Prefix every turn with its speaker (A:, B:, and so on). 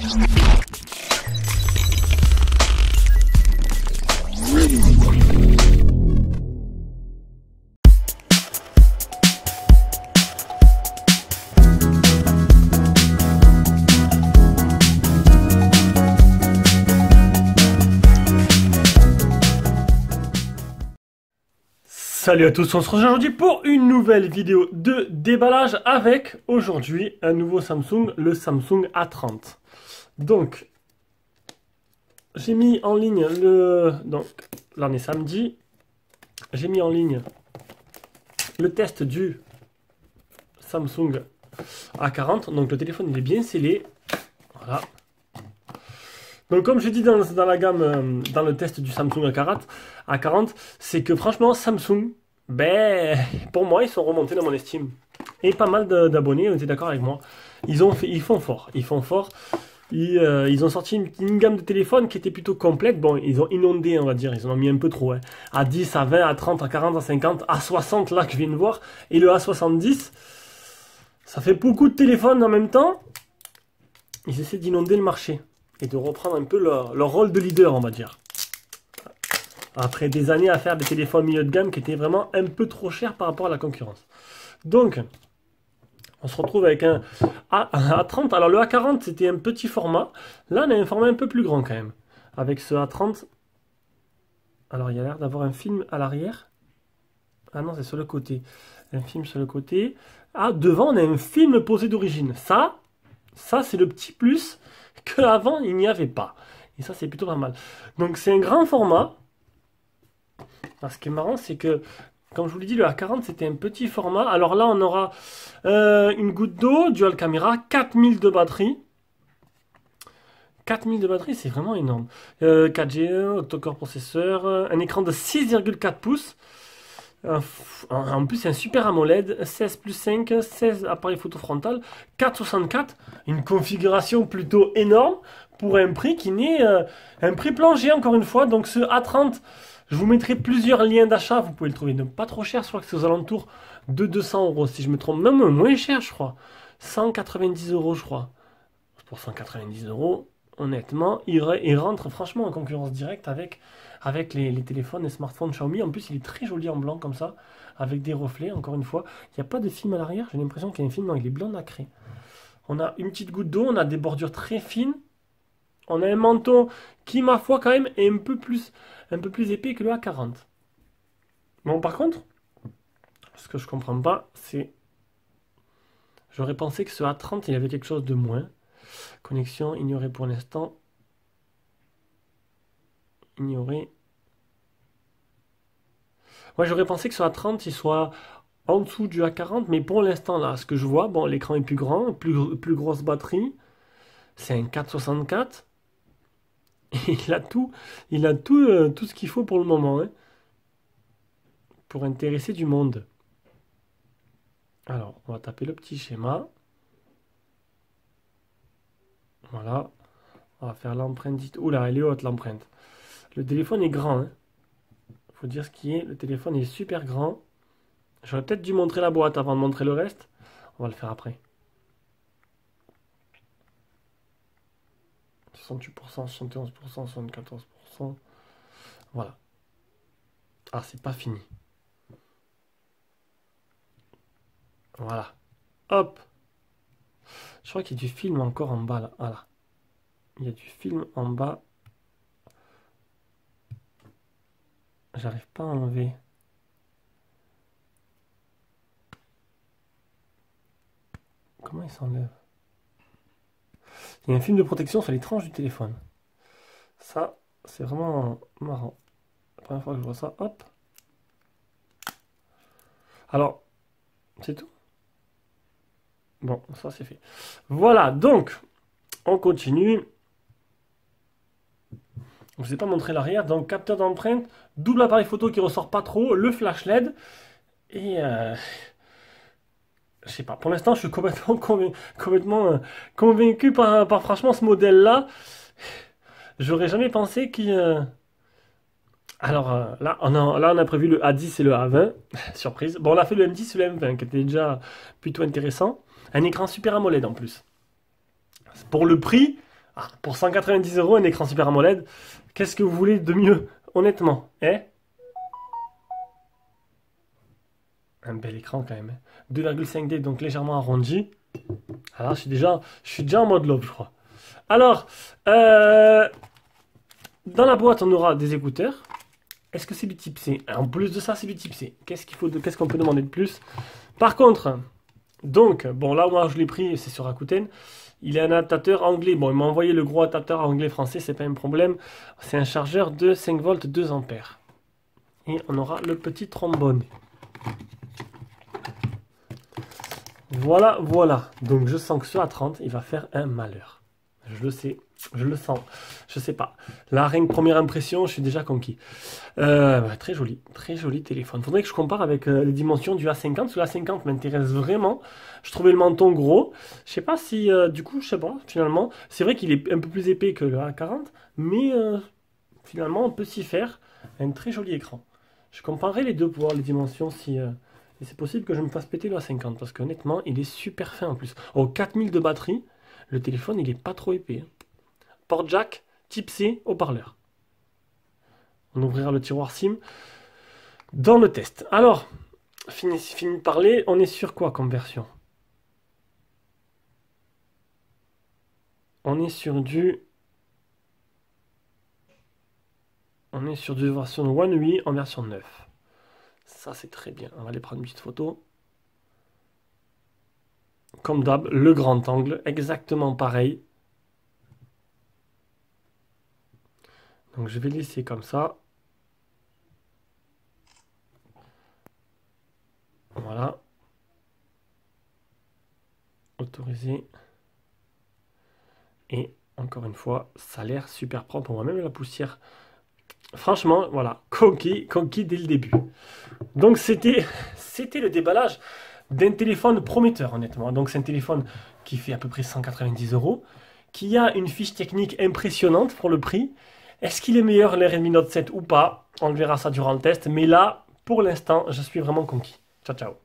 A: Salut à tous, on se retrouve aujourd'hui pour une nouvelle vidéo de déballage avec aujourd'hui un nouveau Samsung, le Samsung A30. Donc, j'ai mis en ligne donc là on est samedi, j'ai mis en ligne le test du Samsung A40. Donc le téléphone il est bien scellé, voilà. Donc comme je dis dans la gamme, dans le test du Samsung A40, c'est que franchement Samsung, ben pour moi ils sont remontés dans mon estime. Et pas mal d'abonnés ont été d'accord avec moi. Ils font fort. Ils ont sorti une gamme de téléphones qui était plutôt complète. Bon, ils ont inondé, on va dire, ils en ont mis un peu trop. Hein. À 10, à 20, à 30, à 40, à 50, à 60 là que je viens de voir. Et le A70, ça fait beaucoup de téléphones en même temps. Ils essaient d'inonder le marché et de reprendre un peu leur rôle de leader, on va dire. Après des années à faire des téléphones milieu de gamme qui étaient vraiment un peu trop chers par rapport à la concurrence. Donc, on se retrouve avec un A30. Alors le A40, c'était un petit format. Là, on a un format un peu plus grand quand même. Avec ce A30. Alors, il y a l'air d'avoir un film à l'arrière. Ah non, c'est sur le côté. Un film sur le côté. Ah, devant, on a un film posé d'origine. Ça c'est le petit plus qu'avant, il n'y avait pas. Et ça, c'est plutôt pas mal. Donc, c'est un grand format. Alors, ce qui est marrant, c'est que, comme je vous l'ai dit, le A40, c'était un petit format. Alors là, on aura une goutte d'eau, dual caméra, 4000 de batterie. 4000 de batterie, c'est vraiment énorme. 4G, octa-core processeur, un écran de 6,4 pouces. En plus, c'est un super AMOLED, 16 plus 5, 16 appareils photo frontal, 464, une configuration plutôt énorme pour un prix qui n'est un prix plancher encore une fois. Donc ce A30, je vous mettrai plusieurs liens d'achat, vous pouvez le trouver pas trop cher, je crois que c'est aux alentours de 200 € si je me trompe, même moins cher je crois, 190 € je crois. Pour 190 €, honnêtement, il rentre franchement en concurrence directe avec les téléphones et smartphones Xiaomi. En plus, il est très joli en blanc comme ça, avec des reflets, encore une fois. Il n'y a pas de film à l'arrière, j'ai l'impression qu'il y a un film, non, il est blanc nacré. On a une petite goutte d'eau, on a des bordures très fines. On a un menton qui, ma foi, quand même, est un peu plus épais que le A40. Bon, par contre, ce que je comprends pas, c'est... J'aurais pensé que ce A30, il avait quelque chose de moins. Connexion ignorée pour l'instant. Ignorée. Ouais, j'aurais pensé que ce A30, il soit en dessous du A40, mais pour l'instant, là, ce que je vois, bon, l'écran est plus grand, plus grosse batterie. C'est un 464. Et il a tout ce qu'il faut pour le moment, hein, pour intéresser du monde. Alors, on va taper le petit schéma. Voilà. On va faire l'empreinte. Oula, elle est haute l'empreinte. Le téléphone est grand, hein. Faut dire ce qui est. Le téléphone est super grand. J'aurais peut-être dû montrer la boîte avant de montrer le reste. On va le faire après. 68%, 71%, 74%. Voilà. Ah, c'est pas fini. Voilà. Hop. Je crois qu'il y a du film encore en bas là. Voilà. Il y a du film en bas. J'arrive pas à enlever. Comment il s'enlève? Il y a un film de protection sur les tranches du téléphone. Ça, c'est vraiment marrant. La première fois que je vois ça, hop. Alors, c'est tout. Bon, ça c'est fait. Voilà, donc, on continue. Je ne vous ai pas montré l'arrière. Donc, capteur d'empreinte, double appareil photo qui ressort pas trop, le flash LED. Et je sais pas, pour l'instant, je suis complètement convaincu par franchement ce modèle-là. J'aurais jamais pensé qu'il... Alors là, on a prévu le A10 et le A20. Surprise. Bon, on a fait le M10 et le M20 qui était déjà plutôt intéressant. Un écran super AMOLED en plus. Pour le prix, Ah, pour 190 euros, un écran Super AMOLED, qu'est-ce que vous voulez de mieux, honnêtement, hein? Un bel écran quand même, hein. 2,5D, donc légèrement arrondi. Alors, je suis déjà en mode love, je crois. Alors, dans la boîte, on aura des écouteurs. Est-ce que c'est du type C? En plus de ça, c'est du type C. Qu'est-ce qu'on peut demander de plus? Par contre, donc, bon, là, moi, je l'ai pris, c'est sur Rakuten. Il est un adaptateur anglais. Bon, il m'a envoyé le gros adaptateur anglais-français, c'est pas un problème. C'est un chargeur de 5 volts 2 ampères. Et on aura le petit trombone. Voilà, voilà. Donc je sens que ce A30, il va faire un malheur. Je le sais, je le sens. Je sais pas. La rien que première impression, je suis déjà conquis. Très joli téléphone. Faudrait que je compare avec les dimensions du A50. Parce que le A50 m'intéresse vraiment. Je trouvais le menton gros. Je sais pas si, du coup, je sais pas, finalement. C'est vrai qu'il est un peu plus épais que le A40. Mais finalement, on peut s'y faire. Un très joli écran. Je comparerai les deux pour voir les dimensions si... Et c'est possible que je me fasse péter le A50 parce qu'honnêtement, il est super fin en plus. Oh, 4000 de batterie, le téléphone il est pas trop épais. Port jack, type C, haut-parleur. On ouvrira le tiroir SIM dans le test. Alors, fini de parler, on est sur quoi comme version? On est sur du version One UI en version 9. Ça, c'est très bien. On va aller prendre une petite photo. Comme d'hab, le grand angle, exactement pareil. Donc, je vais laisser comme ça. Voilà. Autoriser. Et encore une fois, ça a l'air super propre. On voit même la poussière. Franchement, voilà, conquis dès le début. Donc c'était le déballage d'un téléphone prometteur, honnêtement. Donc c'est un téléphone qui fait à peu près 190 euros, qui a une fiche technique impressionnante pour le prix. Est-ce qu'il est meilleur le Redmi Note 7 ou pas? On verra ça durant le test. Mais là, pour l'instant, je suis vraiment conquis. Ciao, ciao.